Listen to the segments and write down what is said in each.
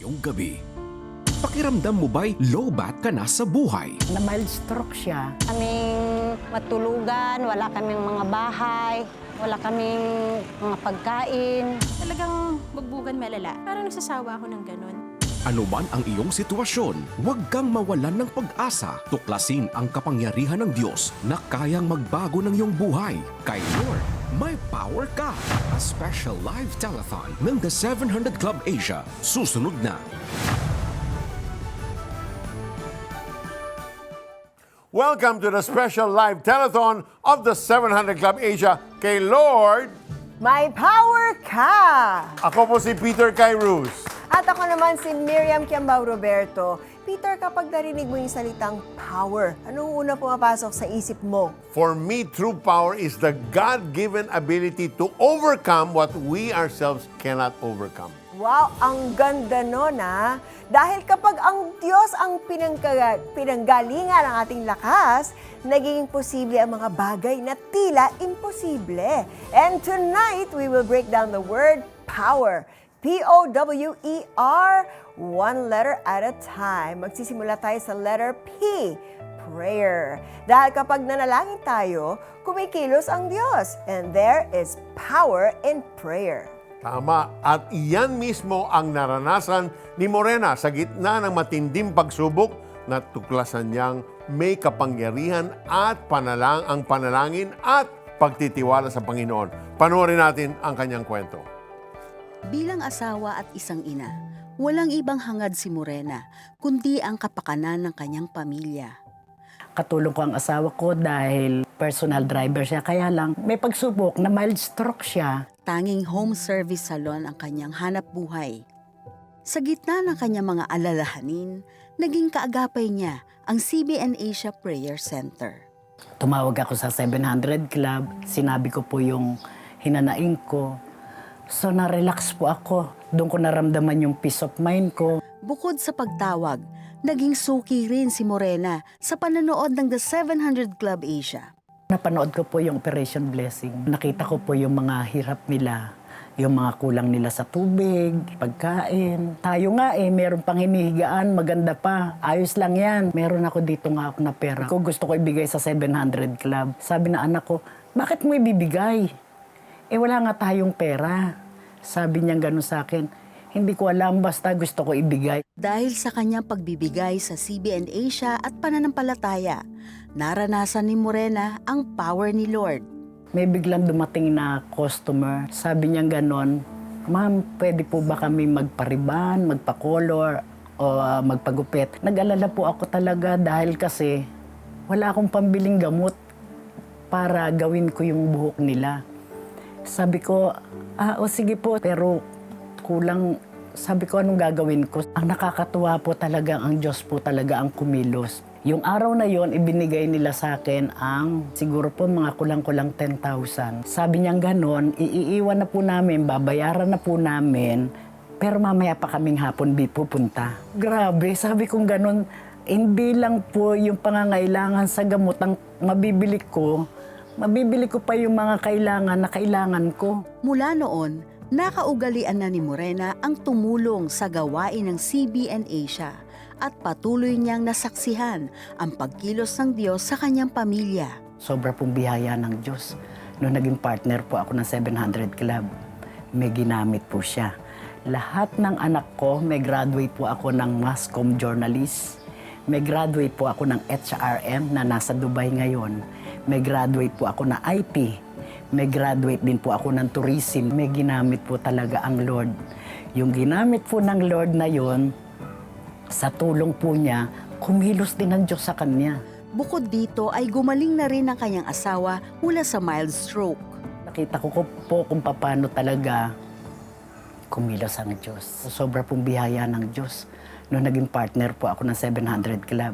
ngayong gabi. Pakiramdam mo ba'y low-bat ka na sa buhay? Na mild stroke siya. Kaming matulugan, wala kaming mga bahay, wala kaming mga pagkain. Talagang magbugan malala. Parang nagsasawa ako ng ganun. Ano man ang iyong sitwasyon, huwag kang mawalan ng pag-asa. Tuklasin ang kapangyarihan ng Diyos na kayang magbago ng iyong buhay. Kay Lord, may power ka! A special live telethon ng The 700 Club Asia. Susunod na. Welcome to the special live telethon of the 700 Club Asia. Kay Lord, May power ka! ako po si Peter Cairuz. At ako naman si Miriam Kiambao Roberto. Peter, kapag narinig mo yung salitang power, anong una pumapasok sa isip mo? For me, true power is the God-given ability to overcome what we ourselves cannot overcome. Wow, ang ganda nun ah! Dahil kapag ang Diyos ang pinanggalingan ng ating lakas, naging posible ang mga bagay na tila imposible. And tonight, we will break down the word power. P-O-W-E-R, one letter at a time. Magsisimula tayo sa letter P, prayer. Dahil kapag nanalangin tayo, kumikilos ang Diyos. And there is power in prayer. Tama. At iyan mismo ang naranasan ni Morena sa gitna ng matinding pagsubok na tuklasan niyang may kapangyarihan at ang panalangin at pagtitiwala sa Panginoon. Panoorin natin ang kanyang kwento. Bilang asawa at isang ina, walang ibang hangad si Morena, kundi ang kapakanan ng kanyang pamilya. Katulong ko ang asawa ko dahil personal driver siya. Kaya lang, may pagsubok na mild stroke siya. Tanging home service salon ang kanyang hanap buhay. Sa gitna ng kanyang mga alalahanin, naging kaagapay niya ang CBN Asia Prayer Center. Tumawag ako sa 700 Club. Sinabi ko po yung hinanaing ko. So, na-relax po ako. Doon ko naramdaman yung peace of mind ko. Bukod sa pagtawag, naging suki rin si Morena sa pananood ng The 700 Club Asia. Napanood ko po yung Operation Blessing. Nakita ko po yung mga hirap nila, yung mga kulang nila sa tubig, pagkain. Tayo nga meron pang hinihigaan, maganda pa. Ayos lang yan. Meron ako dito nga ako na pera. Kung gusto ko ibigay sa 700 Club. Sabi na anak ko, bakit mo ibibigay? Wala nga tayong pera. Sabi niya gano'n sa akin, hindi ko alam, basta gusto ko ibigay. Dahil sa kanyang pagbibigay sa CBN Asia at pananampalataya, naranasan ni Morena ang power ni Lord. May biglang dumating na customer. Sabi niya gano'n, ma'am, pwede po ba kami magpariban, magpa-color, o magpagupit? Nag-alala po ako talaga dahil kasi wala akong pambiling gamot para gawin ko yung buhok nila. Sabi ko, o sige po, pero kulang. Sabi ko, anong gagawin ko? Ang nakakatuwa po talaga, ang Diyos po talaga ang kumilos. Yung araw na yon, ibinigay nila sa akin ang siguro po mga kulang-kulang 10,000. Sabi niya gano'n, iiwan na po namin, babayaran na po namin, pero mamaya pa kaming hapon pupunta. Grabe, sabi kong gano'n, hindi lang po yung pangangailangan sa gamot ang mabibili ko pa yung mga kailangan na kailangan ko. Mula noon, nakaugalian na ni Morena ang tumulong sa gawain ng CBN Asia at patuloy niyang nasaksihan ang pagkilos ng Diyos sa kanyang pamilya. Sobra pong biyaya ng Diyos. Noong naging partner po ako ng 700 Club, may ginamit po siya. Lahat ng anak ko, may graduate po ako ng mass comm journalist. May graduate po ako ng HRM na nasa Dubai ngayon. May graduate po ako ng IT. May graduate din po ako ng tourism. May ginamit po talaga ang Lord. Yung ginamit po ng Lord na yon, sa tulong po niya, kumilos din ang Diyos sa kanya. Bukod dito ay gumaling na rin ang kanyang asawa mula sa mild stroke. Nakita ko po kung paano talaga kumilos ang Diyos. Sobra pong biyaya ng Diyos. Noong naging partner po ako ng 700 Club.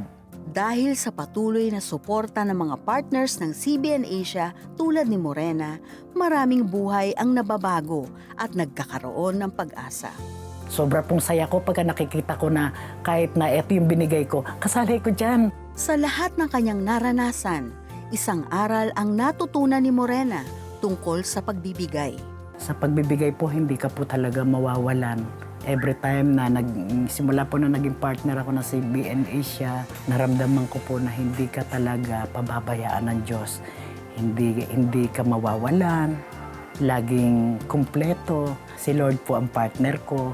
Dahil sa patuloy na suporta ng mga partners ng CBN Asia tulad ni Morena, maraming buhay ang nababago at nagkakaroon ng pag-asa. Sobra pong saya ko pagka nakikita ko na kahit na ito yung binigay ko, kasali ko dyan. Sa lahat ng kanyang naranasan, isang aral ang natutunan ni Morena tungkol sa pagbibigay. Sa pagbibigay po, hindi ka po talaga mawawalan. Every time na simula po na naging partner ako ng CBN Asia, naramdaman ko po na hindi ka talaga pababayaan ng Diyos. Hindi ka mawawalan, laging kumpleto. Si Lord po ang partner ko.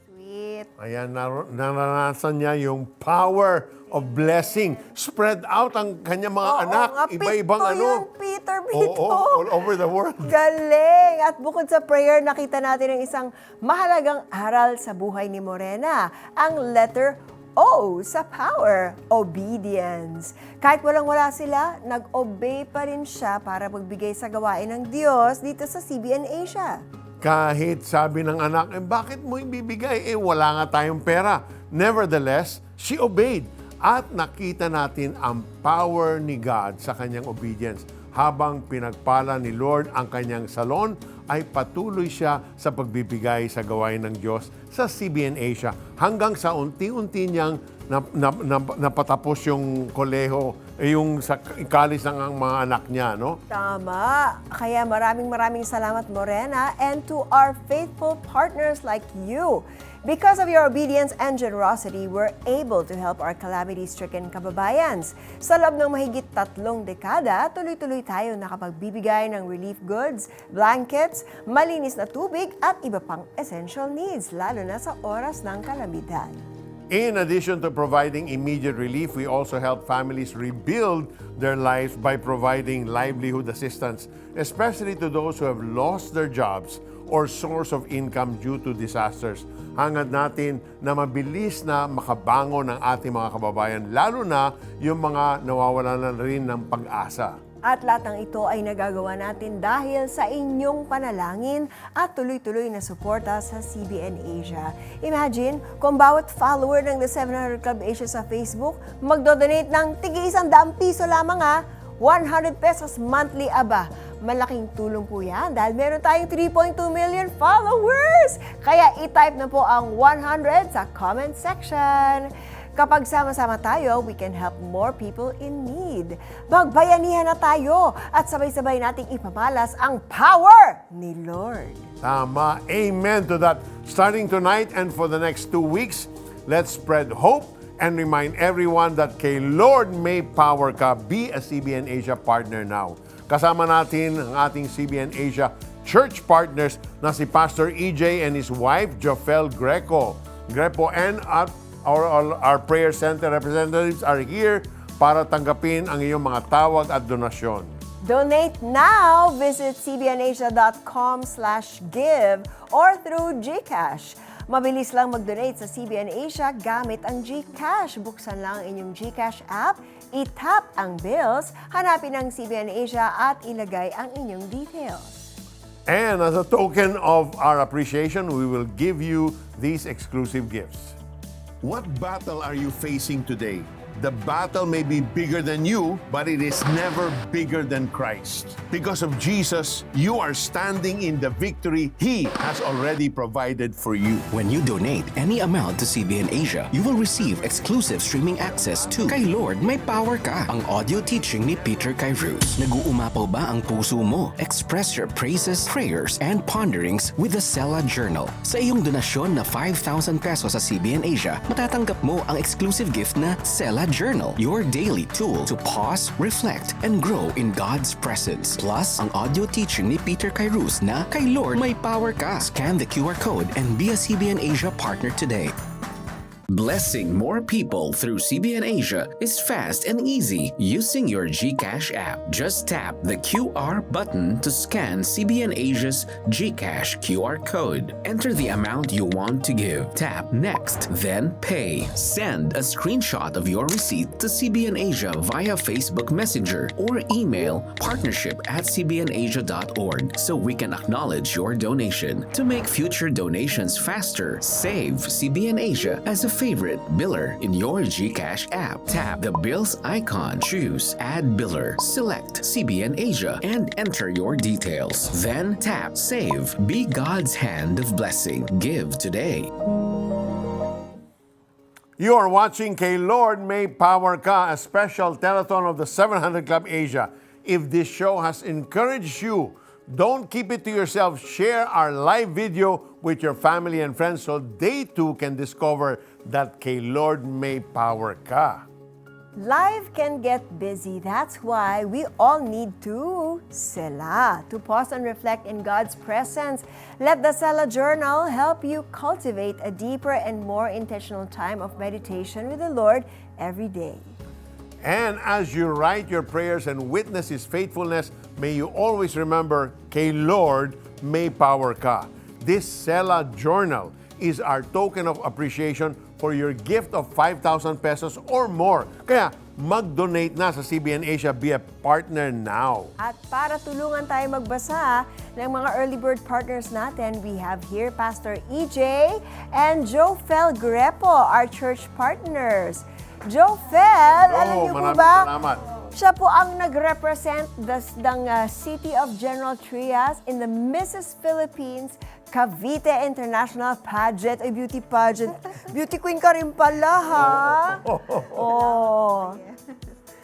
Sweet. Ayan, naranasan niya yung power of blessing. Spread out ang kanyang mga anak. nga, Iba-ibang pito ano. yun, Peter, pito. Oo, all over the world. Galing! At bukod sa prayer, nakita natin ang isang mahalagang aral sa buhay ni Morena, ang letter O sa power, obedience. Kahit walang-wala sila, nag-obey pa rin siya para magbigay sa gawain ng Diyos dito sa CBN Asia. Kahit sabi ng anak, bakit mo ibibigay? Wala nga tayong pera. Nevertheless, she obeyed. At nakita natin ang power ni God sa kanyang obedience. Habang pinagpala ni Lord ang kanyang salon, ay patuloy siya sa pagbibigay sa gawain ng Diyos sa CBN Asia. Hanggang sa unti-unti niyang napatapos yung koleho, yung sa college ng mga anak niya, no? Tama. Kaya maraming salamat, Morena, and to our faithful partners like you. Because of your obedience and generosity, we're able to help our calamity-stricken kababayans. Sa loob ng mahigit 3 dekada, tuloy-tuloy tayo nakapagbibigay ng relief goods, blankets, malinis na tubig at iba pang essential needs, lalo na sa oras ng kalamidad. In addition to providing immediate relief, we also help families rebuild their lives by providing livelihood assistance, especially to those who have lost their jobs or source of income due to disasters. Hangad natin na mabilis na makabangon ang ating mga kababayan, lalo na yung mga nawawalan na rin ng pag-asa. At lahat ng ito ay nagagawa natin dahil sa inyong panalangin at tuloy-tuloy na suporta sa CBN Asia. Imagine kung bawat follower ng The 700 Club Asia sa Facebook magdodonate ng tig-100 piso lamang 100 pesos monthly aba. Malaking tulong po yan dahil meron tayong 3.2 million followers. Kaya i-type na po ang 100 sa comment section. Kapag sama-sama tayo, we can help more people in need. Magbayanihan na tayo at sabay-sabay nating ipamalas ang power ni Lord. Tama. Amen to that. Starting tonight and for the next 2 weeks, let's spread hope and remind everyone that kay Lord may power ka. Be a CBN Asia partner now. Kasama natin ang ating CBN Asia church partners na si Pastor EJ and his wife, Jofel Greco. And our prayer center representatives are here para tanggapin ang iyong mga tawag at donasyon. Donate now! Visit cbnasia.com/give or through GCash. Mabilis lang mag-donate sa CBN Asia gamit ang GCash. Buksan lang ang inyong GCash app, i-tap ang bills, hanapin ang CBN Asia at ilagay ang inyong details. And as a token of our appreciation, we will give you these exclusive gifts. What battle are you facing today? The battle may be bigger than you, but it is never bigger than Christ. Because of Jesus, you are standing in the victory He has already provided for you. When you donate any amount to CBN Asia, you will receive exclusive streaming access to Kay Lord May Power Ka, ang audio teaching ni Peter Kairos. Nag-uumapaw ba ang puso mo? Express your praises, prayers, and ponderings with the Sela Journal. Sa iyong donasyon na 5,000 pesos sa CBN Asia, matatanggap mo ang exclusive gift na Sela Journal, your daily tool to pause, reflect, and grow in God's presence. Plus, ang audio teaching ni Peter Kairos na Kay Lord May Power Ka. Scan the QR code and be a CBN Asia partner today. Blessing more people through CBN Asia is fast and easy using your GCash app. Just tap the QR button to scan CBN Asia's GCash QR code. Enter the amount you want to give. Tap Next, then Pay. Send a screenshot of your receipt to CBN Asia via Facebook Messenger or email partnership@cbnasia.org so we can acknowledge your donation. To make future donations faster, save CBN Asia as a favorite biller in your GCash app. Tap the bills icon, choose Add Biller, select CBN Asia, and enter your details. Then tap Save. Be God's hand of blessing. Give today. You are watching Kay Lord May Power Ka, a special telethon of the 700 Club Asia. If this show has encouraged you Don't keep it to yourself. Share our live video with your family and friends so they too can discover that kay Lord may power ka. Life can get busy. That's why we all need to Selah, to pause and reflect in God's presence. Let the Selah Journal help you cultivate a deeper and more intentional time of meditation with the Lord every day. And as you write your prayers and witness His faithfulness, may you always remember, kay Lord may power ka. This Selah Journal is our token of appreciation for your gift of 5,000 pesos or more. Kaya mag-donate na sa CBN Asia. Be a partner now. At para tulungan tayo magbasa ng mga early bird partners natin, we have here Pastor EJ and Jofel Grepo, our church partners. Jofel, alam niyo po maraming ba? salamat. Siya po ang nag-represent ng City of General Trias in the Mrs. Philippines Cavite International Pageant, ay beauty pageant. Beauty queen ka rin pala, ha? Oh.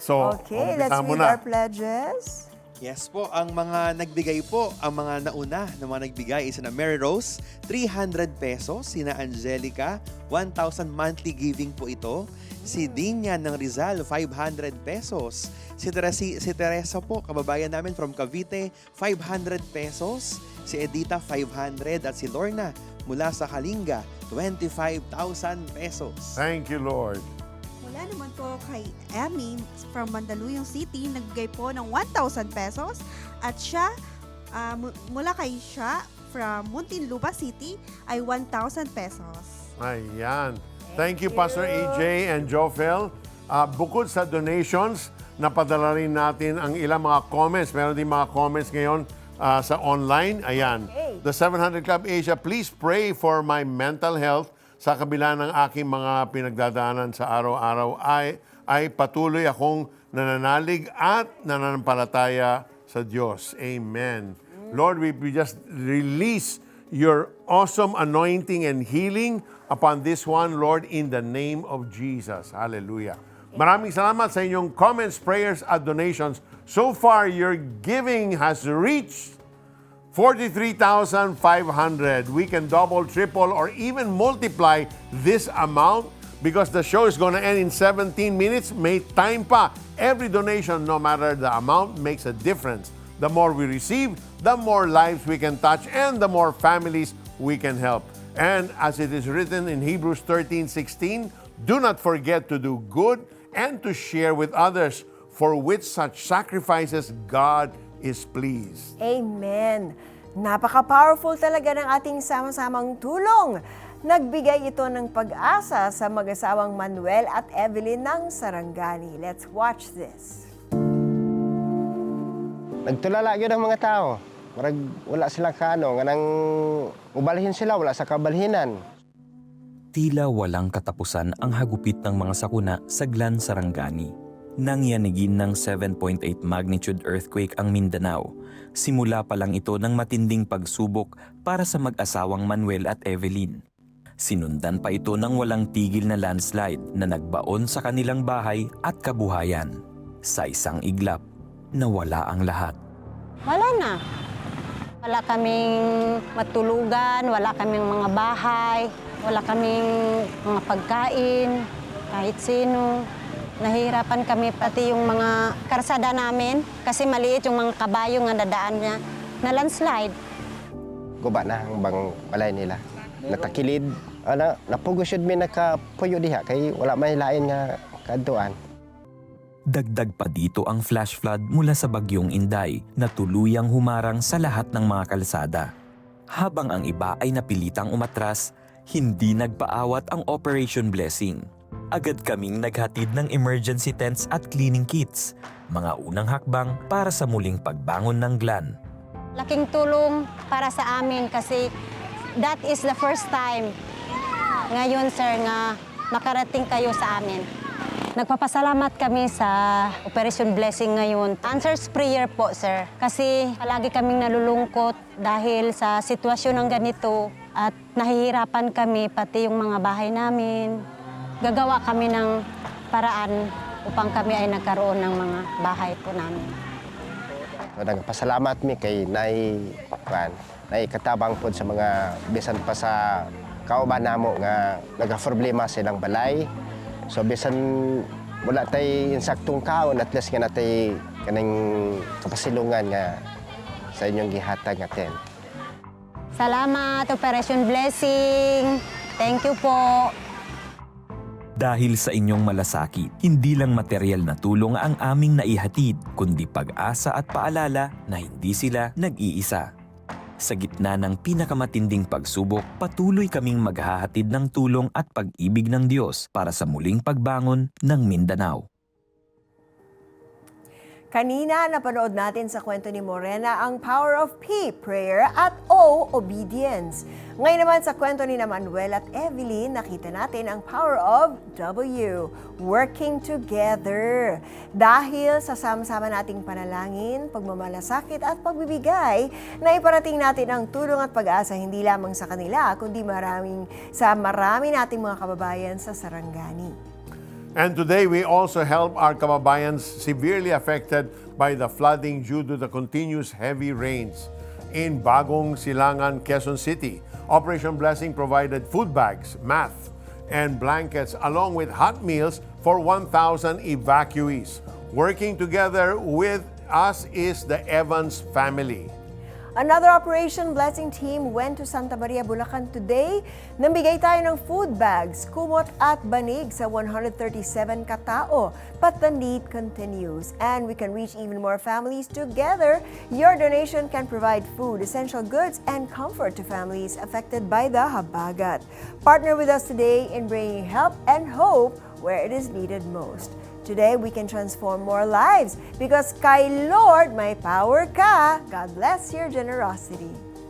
So, Okay, umpisa let's mo read na. our pledges. Yes po, ang mga nagbigay po, ang mga nauna na mga nagbigay is na Mary Rose, 300 pesos, sina Angelica, 1,000 monthly giving po ito. Si Dinya ng Rizal, 500 pesos. Si Teresa po, kababayan namin from Cavite, 500 pesos. Si Edita, 500. At si Lorna, mula sa Kalinga, 25,000 pesos. Thank you, Lord. Mula naman po kay Emmy from Mandaluyong City, nagbigay po ng 1,000 pesos. At siya, mula kay siya from Muntinlupa City, ay 1,000 pesos. Ayan. Thank you, Pastor EJ and Jofel. Bukod sa donations, napadala rin natin ang ilang mga comments. Meron din mga comments ngayon sa online. Ayan. Okay. The 700 Club Asia, please pray for my mental health. Sa kabila ng aking mga pinagdadaanan sa araw-araw ay patuloy akong nananalig at nananampalataya sa Diyos. Amen. Lord, we just release your awesome anointing and healing upon this one, Lord, in the name of Jesus. Hallelujah. Maraming salamat sa inyong comments, prayers, at donations. So far, your giving has reached 43,500. We can double, triple, or even multiply this amount because the show is going to end in 17 minutes. May time pa. Every donation, no matter the amount, makes a difference. The more we receive, the more lives we can touch, and the more families we can help. And as it is written in Hebrews 13:16, do not forget to do good and to share with others, for with such sacrifices God is pleased. Amen. Napaka-powerful talaga ng ating sama-samang tulong. Nagbigay ito ng pag-asa sa mag-asawang Manuel at Evelyn ng Sarangani. Let's watch this. Nagtulala yun ang mga tao. Marag wala silang kano, nga nang ubalhin sila, wala sa kabalhinan. Tila walang katapusan ang hagupit ng mga sakuna sa Glan Sarangani. Nangyanigin ng 7.8 magnitude earthquake ang Mindanao. Simula pa lang ito ng matinding pagsubok para sa mag-asawang Manuel at Evelyn. Sinundan pa ito ng walang tigil na landslide na nagbaon sa kanilang bahay at kabuhayan. Sa isang iglap, nawala ang lahat. Wala na. Wala kaming matulugan, wala kaming mga bahay, wala kaming mga pagkain, kahit sino. Nahihirapan kami pati yung mga karsada namin kasi maliit yung mga kabayo nga dadaan niya na landslide. Guba na ang bang balay nila. Natakilid, napugos yun may nakapuyo diha, kay wala may lain nga kaduan. Dagdag pa dito ang flash flood mula sa bagyong Inday na tuluyang humarang sa lahat ng mga kalsada. Habang ang iba ay napilitang umatras, hindi nagpaawat ang Operation Blessing. Agad kaming naghatid ng emergency tents at cleaning kits, mga unang hakbang para sa muling pagbangon ng Glan. Laking tulong para sa amin kasi that is the first time ngayon, sir, nga makarating kayo sa amin. Nagpapasalamat kami sa Operation Blessing ngayon. Answers prayer po, sir. Kasi palagi kaming nalulungkot dahil sa sitwasyon ng ganito at nahihirapan kami pati yung mga bahay namin. Gagawa kami ng paraan upang kami ay nagkaroon ng mga bahay po namin. So, nagpasalamat mi kay nay katabang po sa mga bisan pa sa kauban namo nga nagaproblema silang balay. So bisan wala tay insaktong kaon, at least nga natay kanang kapasilungan nga sa inyong gihatag nga tent. Salamat, Operation Blessing. Thank you po. Dahil sa inyong malasakit, hindi lang material na tulong ang aming naihatid, kundi pag-asa at paalala na hindi sila nag-iisa. Sa gitna ng pinakamatinding pagsubok, patuloy kaming maghahatid ng tulong at pag-ibig ng Diyos para sa muling pagbangon ng Mindanao. Kanina, napanood natin sa kwento ni Morena ang power of P, prayer, at O, obedience. Ngayon naman sa kwento ni Manuel at Evelyn, nakita natin ang power of W, working together. Dahil sa sama-sama nating panalangin, pagmamalasakit at pagbibigay, na iparating natin ang tulong at pag-asa hindi lamang sa kanila, kundi marami nating mga kababayan sa Sarangani. And today, we also help our kababayans severely affected by the flooding due to the continuous heavy rains in Bagong Silangan, Quezon City. Operation Blessing provided food bags, mats, and blankets along with hot meals for 1,000 evacuees. Working together with us is the Evans family. Another Operation Blessing team went to Santa Maria, Bulacan today. Nambigay tayo ng food bags, kumot at banig sa 137 katao. But the need continues and we can reach even more families together. Your donation can provide food, essential goods, and comfort to families affected by the habagat. Partner with us today in bringing help and hope where it is needed most. Today, we can transform more lives because kay Lord, may power ka. God bless your generosity.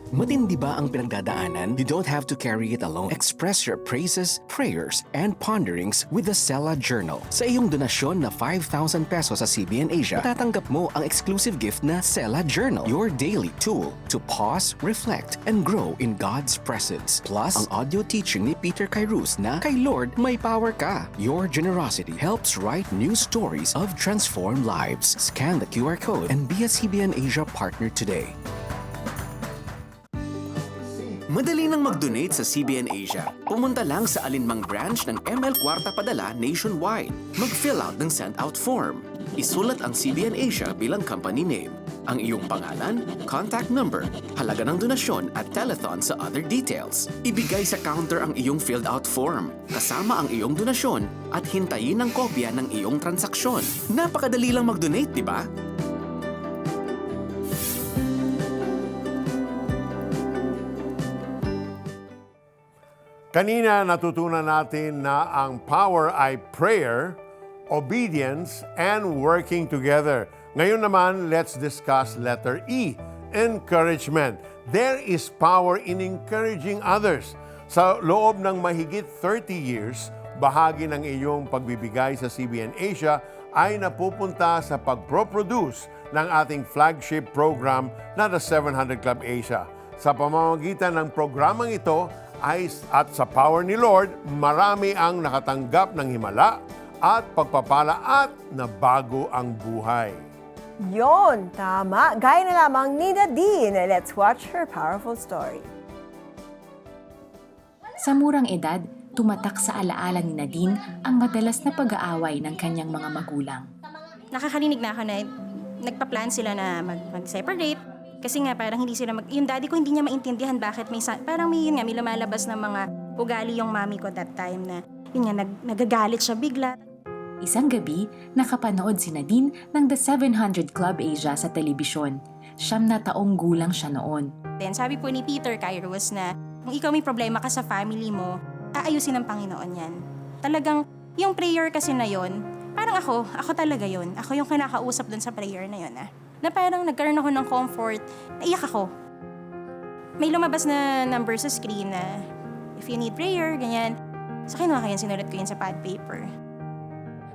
Matindi ba ang pinagdadaanan? You don't have to carry it alone. Express your praises, prayers, and ponderings with the Sela Journal. Sa iyong donasyon na 5,000 pesos sa CBN Asia, tatanggap mo ang exclusive gift na Sela Journal, your daily tool to pause, reflect, and grow in God's presence. Plus, ang audio teaching ni Peter Kairos na Kay Lord, May Power Ka. Your generosity helps write new stories of transformed lives. Scan the QR code and be a CBN Asia partner today. Madali nang mag-donate sa CBN Asia. Pumunta lang sa alinmang branch ng ML Kwarta Padala nationwide. Mag-fill out ng send-out form. Isulat ang CBN Asia bilang company name, ang iyong pangalan, contact number, halaga ng donasyon at telethon sa other details. Ibigay sa counter ang iyong filled-out form, kasama ang iyong donasyon at hintayin ang kopya ng iyong transaksyon. Napakadali lang mag-donate, di ba? Kanina natutunan natin na ang power ay prayer, obedience, and working together. Ngayon naman, let's discuss letter E, encouragement. There is power in encouraging others. Sa loob ng mahigit 30 years, bahagi ng iyong pagbibigay sa CBN Asia ay napupunta sa pagproproduce ng ating flagship program na the 700 Club Asia. Sa pamamagitan ng programang ito, at sa power ni Lord, marami ang nakatanggap ng himala at pagpapala at nabago ang buhay. Yon, tama. Gaya na lamang ni Nadine. Let's watch her powerful story. Sa murang edad, tumatak sa alaala ni Nadine ang madalas na pag-aaway ng kanyang mga magulang. Nakakarinig na ako na nagpa-plan sila na mag-separate. Kasi nga parang hindi sila yung daddy ko hindi niya maintindihan bakit parang may lumalabas na mga ugali yung mami ko that time na yun nga nagagalit siya bigla. Isang gabi, nakapanood si Nadine ng The 700 Club Asia sa telebisyon. 9 na taong gulang siya noon. Then sabi po ni Peter Kairos na kung ikaw may problema ka sa family mo, aayusin ng Panginoon yan. Talagang yung prayer kasi na yon, parang ako talaga yon. Ako yung kinakausap dun sa prayer na yon na parang nagkaroon ako ng comfort, naiyak ako. May lumabas na number sa screen na if you need prayer, ganyan. So kinuha ko yan, sinulat ko yan sa pad paper.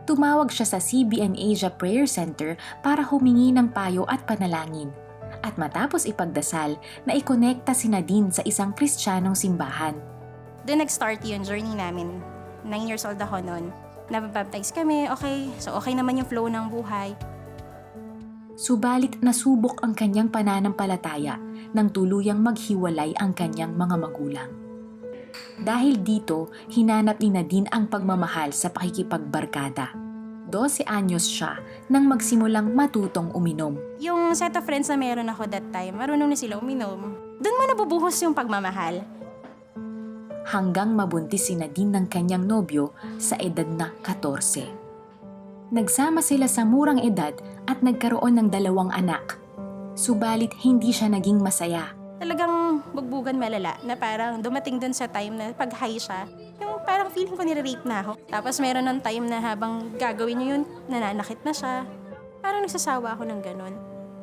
Tumawag siya sa CBN Asia Prayer Center para humingi ng payo at panalangin. At matapos ipagdasal, naikonekta si Nadine sa isang Kristiyanong simbahan. Doon nag-start yung journey namin. 9 years old ako noon. Nababaptize kami, okay. So okay naman yung flow ng buhay. Subalit nasubok ang kanyang pananampalataya nang tuluyang maghiwalay ang kanyang mga magulang. Dahil dito, hinanap ni Nadine ang pagmamahal sa pakikipagbarkada. 12 anyos siya nang magsimulang matutong uminom. Yung set of friends na meron ako that time, marunong na sila uminom. Doon mo nabubuhos yung pagmamahal. Hanggang mabuntis si Nadine ng kanyang nobyo sa edad na 14. Nagsama sila sa murang edad at nagkaroon ng 2 anak. Subalit hindi siya naging masaya. Talagang bugbugan malala na parang dumating dun sa time na pag-high siya, yung parang feeling ko nire-rape na ako. Tapos meron ng time na habang gagawin niya yun, nananakit na siya. Parang nagsasawa ako ng ganun.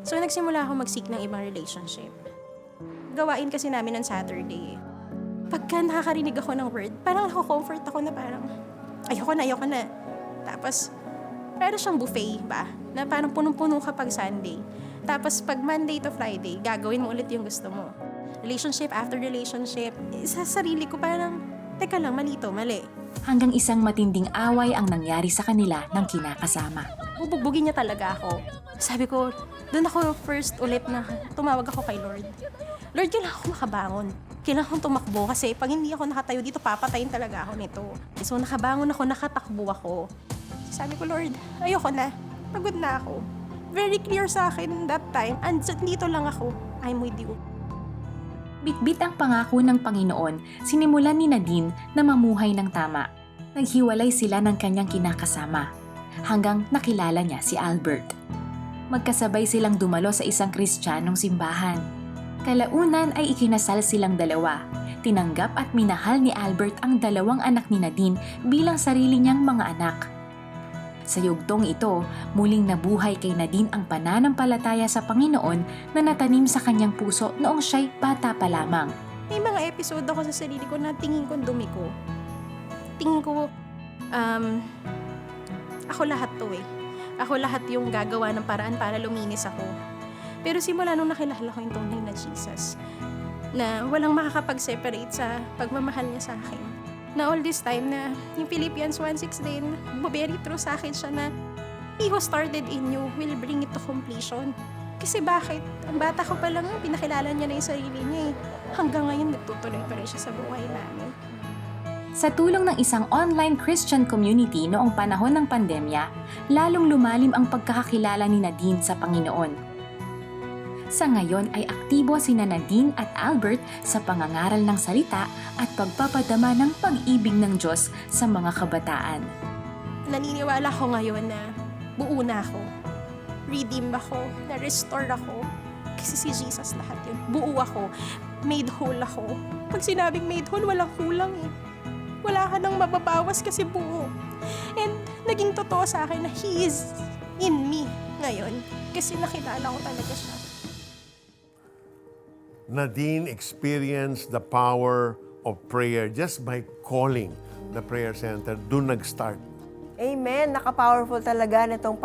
So nagsimula ako mag-seek ng ibang relationship. Gawain kasi namin on Saturday. Pagka nakakarinig ako ng word, parang nako-comfort ako na parang ayoko na. Tapos meron siyang buffet ba? Na parang punong-puno kapag Sunday. Tapos pag Monday to Friday, gagawin mo ulit yung gusto mo. Relationship after relationship. Sa sarili ko parang, teka lang, mali. Hanggang isang matinding away ang nangyari sa kanila ng kinakasama. Bubugbugin niya talaga ako. Sabi ko, doon ako first ulit na tumawag ako kay Lord. Lord, kailangan ko makabangon. Kailangan kong tumakbo kasi pag hindi ako nakatayo dito, papatayin talaga ako nito. So nakabangon ako, nakatakbo ako. Sabi ko, Lord, ayoko na. Pagod na ako. Very clear sa akin that time. And dito lang ako. I'm with you. Bitbit ang pangako ng Panginoon, sinimulan ni Nadine na mamuhay ng tama. Naghiwalay sila ng kanyang kinakasama. Hanggang nakilala niya si Albert. Magkasabay silang dumalo sa isang Kristiyanong simbahan. Kalaunan ay ikinasal silang 2. Tinanggap at minahal ni Albert ang 2 anak ni Nadine bilang sarili niyang mga anak. Sa yugtong ito, muling nabuhay kay Nadine ang pananampalataya sa Panginoon na natanim sa kanyang puso noong siya'y bata pa lamang. May mga episode ako sa sarili ko na tingin ko dumi ko. Tingin ko, ako lahat to eh. Ako lahat yung gagawa ng paraan para luminis ako. Pero simula nung nakilala ko yung tunay na Jesus, na walang makakapag-separate sa pagmamahal niya sa akin. Na all this time na yung Philippians 1:6 din, very true sa akin siya na He who started in you will bring it to completion. Kasi bakit? Ang bata ko pa lang, pinakilala niya na yung sarili niya eh. Hanggang ngayon, nagtutuloy pa rin siya sa buhay namin. Sa tulong ng isang online Christian community noong panahon ng pandemya, lalong lumalim ang pagkakakilala ni Nadine sa Panginoon. Sa ngayon ay aktibo sina Nadine at Albert sa pangangaral ng salita at pagpapadama ng pag-ibig ng Diyos sa mga kabataan. Naniniwala ko ngayon na buo na ako. Redeem ako, na-restore ako. Kasi si Jesus lahat yun. Buo ako, made whole ako. Pag sinabing made whole, walang kulang eh. Wala ka nang mababawas kasi buo. And naging totoo sa akin na He is in me ngayon. Kasi nakilala ko talaga siya. Nadine experienced the power of prayer just by calling the prayer center. Doon nag-start. Amen. Naka-powerful talaga nitong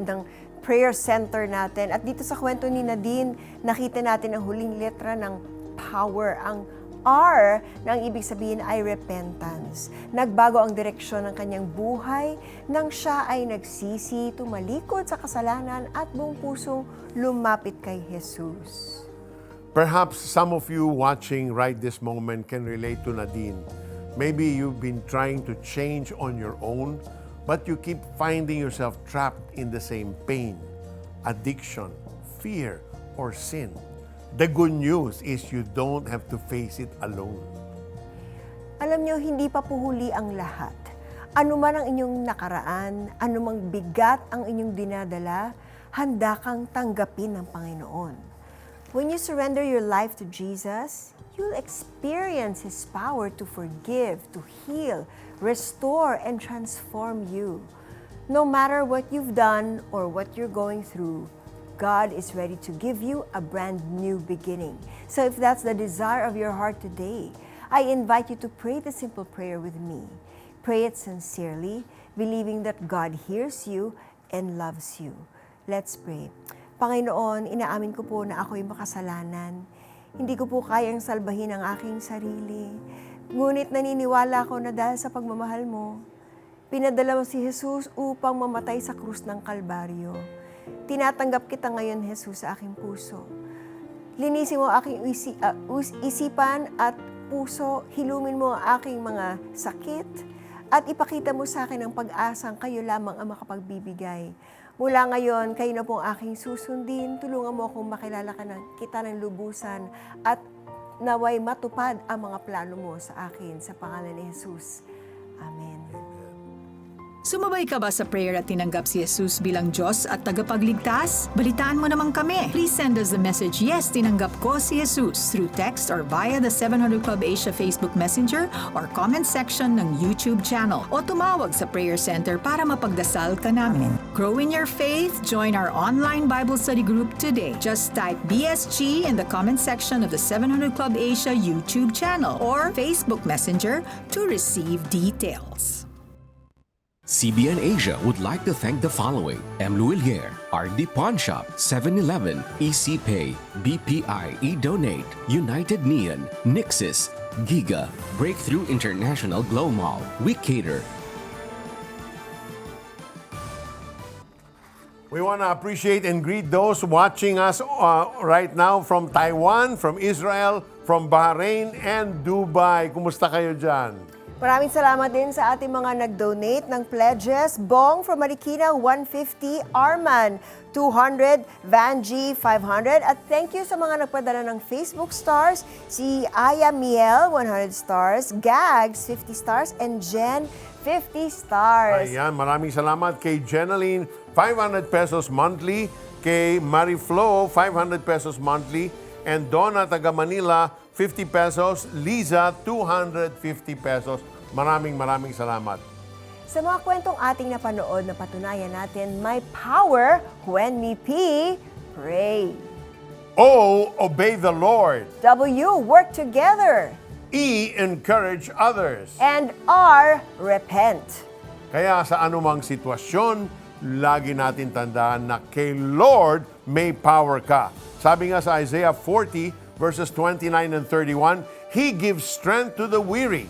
ng prayer center natin. At dito sa kwento ni Nadine, nakita natin ang huling letra ng power. Ang R na ang ibig sabihin ay repentance. Nagbago ang direksyon ng kanyang buhay nang siya ay nagsisi, tumalikod sa kasalanan at buong pusong lumapit kay Jesus. Perhaps some of you watching right this moment can relate to Nadine. Maybe you've been trying to change on your own, but you keep finding yourself trapped in the same pain, addiction, fear, or sin. The good news is you don't have to face it alone. Alam niyo, hindi pa po huli ang lahat. Ano man ang inyong nakaraan, anumang bigat ang inyong dinadala, handa kang tanggapin ng Panginoon. When you surrender your life to Jesus, you'll experience His power to forgive, to heal, restore, and transform you. No matter what you've done or what you're going through, God is ready to give you a brand new beginning. So if that's the desire of your heart today, I invite you to pray the simple prayer with me. Pray it sincerely, believing that God hears you and loves you. Let's pray. Panginoon, inaamin ko po na ako'y makasalanan. Hindi ko po kayang salbahin ang aking sarili. Ngunit naniniwala ako na dahil sa pagmamahal mo, pinadala mo si Jesus upang mamatay sa krus ng Kalbaryo. Tinatanggap kita ngayon, Jesus, sa aking puso. Linisin mo ang aking isipan at puso, hilumin mo ang aking mga sakit, at ipakita mo sa akin ang pag-asang kayo lamang ang makapagbibigay. Mula ngayon, kayo na po ang aking susundin. Tulungan mo akong makilala kita ng lubusan at naway matupad ang mga plano mo sa akin. Sa pangalan ni Jesus. Amen. Sumabay ka ba sa prayer at tinanggap si Jesus bilang Diyos at tagapagligtas? Balitaan mo naman kami. Please send us the message, yes, tinanggap ko si Jesus, through text or via the 700 Club Asia Facebook Messenger or comment section ng YouTube channel. O tumawag sa Prayer Center para mapagdasal ka namin. Grow in your faith, join our online Bible study group today. Just type BSG in the comment section of the 700 Club Asia YouTube channel or Facebook Messenger to receive details. CBN Asia would like to thank the following: M. Luilier, RD Pawn Shop, 7-Eleven, EC Pay, BPI eDonate, United Neon, Nixis, Giga, Breakthrough International Glow Mall, We Cater. We want to appreciate and greet those watching us right now from Taiwan, from Israel, from Bahrain, and Dubai. Kumusta kayo dyan? Maraming salamat din sa ating mga nag-donate ng pledges. Bong from Marikina, 150. Arman, 200. Vanji, 500. At thank you sa mga nagpadala ng Facebook stars. Si Aya Miel, 100 stars. Gags, 50 stars. And Jen, 50 stars. Ayan, maraming salamat kay Jenaline, 500 pesos monthly. Kay Mariflo, 500 pesos monthly. And Donna, taga Manila, 50 pesos. Liza, 250 pesos. Maraming salamat. Sa mga kwentong ating napanood, napatunayan natin may power when we pray. O, obey the Lord. W, work together. E, encourage others. And R, repent. Kaya sa anumang sitwasyon, lagi natin tandaan na kay Lord may power ka. Sabi nga sa Isaiah 40 verses 29 and 31, He gives strength to the weary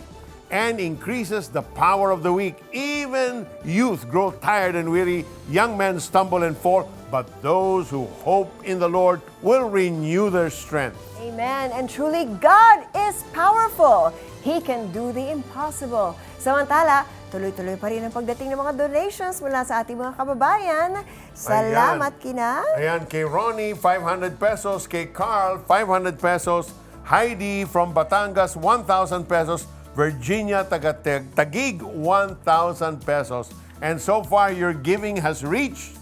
and increases the power of the weak. Even youth grow tired and weary, young men stumble and fall, but those who hope in the Lord will renew their strength. Amen. And truly, God is powerful. He can do the impossible. Samantala, tuloy-tuloy pa rin ang pagdating ng mga donations mula sa ating mga kababayan. Salamat kina. Ayan, kay Ronnie, 500 pesos. Kay Carl, 500 pesos. Heidi from Batangas, 1,000 pesos. Virginia, Taguig, 1,000 pesos. And so far, your giving has reached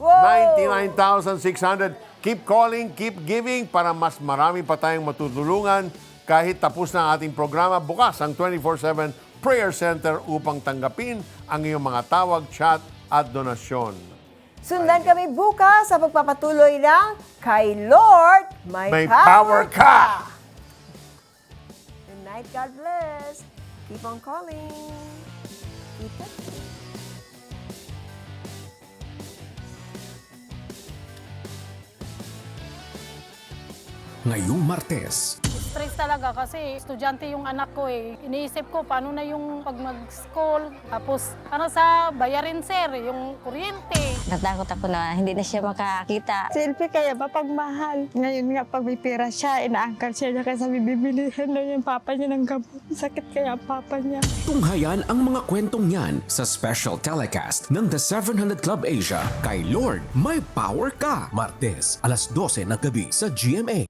99,600. Keep calling, keep giving para mas marami pa tayong matutulungan. Kahit tapos na ang ating programa, bukas ang 24/7 Prayer Center upang tanggapin ang iyong mga tawag, chat at donasyon. Sundan kami bukas sa pagpapatuloy ng Kay Lord May Power Ka! Good night, God bless. Keep on calling. Keep it. Ngayong Martes, Stress talaga kasi estudyante yung anak ko eh. Iniisip ko paano na yung pag mag-school. Tapos ano sa bayarin sir, yung kuryente. Natakot ako na hindi na siya makakita. Selfie kaya mapagmahal. Ngayon nga pag may pera siya, inaangkal siya niya kasi bibilihan na yung papa niya ng gamot. Sakit kaya ang papa niya. tunghayan ang mga kwentong yan sa special telecast ng The 700 Club Asia, Kay Lord May Power Ka. Martes, alas 12 ng gabi sa GMA.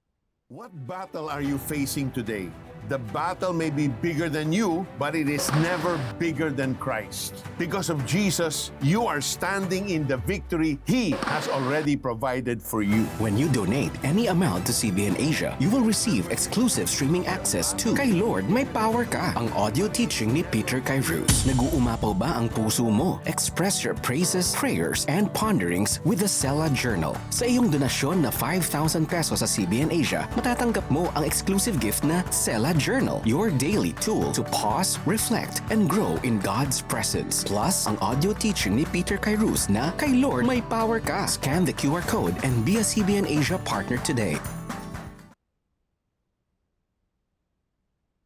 What battle are you facing today? The battle may be bigger than you, but it is never bigger than Christ. Because of Jesus, you are standing in the victory He has already provided for you. When you donate any amount to CBN Asia, you will receive exclusive streaming access to Kay Lord May Power Ka, ang audio teaching ni Peter Kairos. Nag-uumapaw ba ang puso mo? Express your praises, prayers, and ponderings with the Sela Journal. Sa iyong donasyon na 5,000 pesos sa CBN Asia, matatanggap mo ang exclusive gift na Sela Journal, your daily tool to pause, reflect, and grow in God's presence. Plus, ang audio teaching ni Peter Kairos na Kay Lord May Power Ka. Scan the QR code and be a CBN Asia partner today.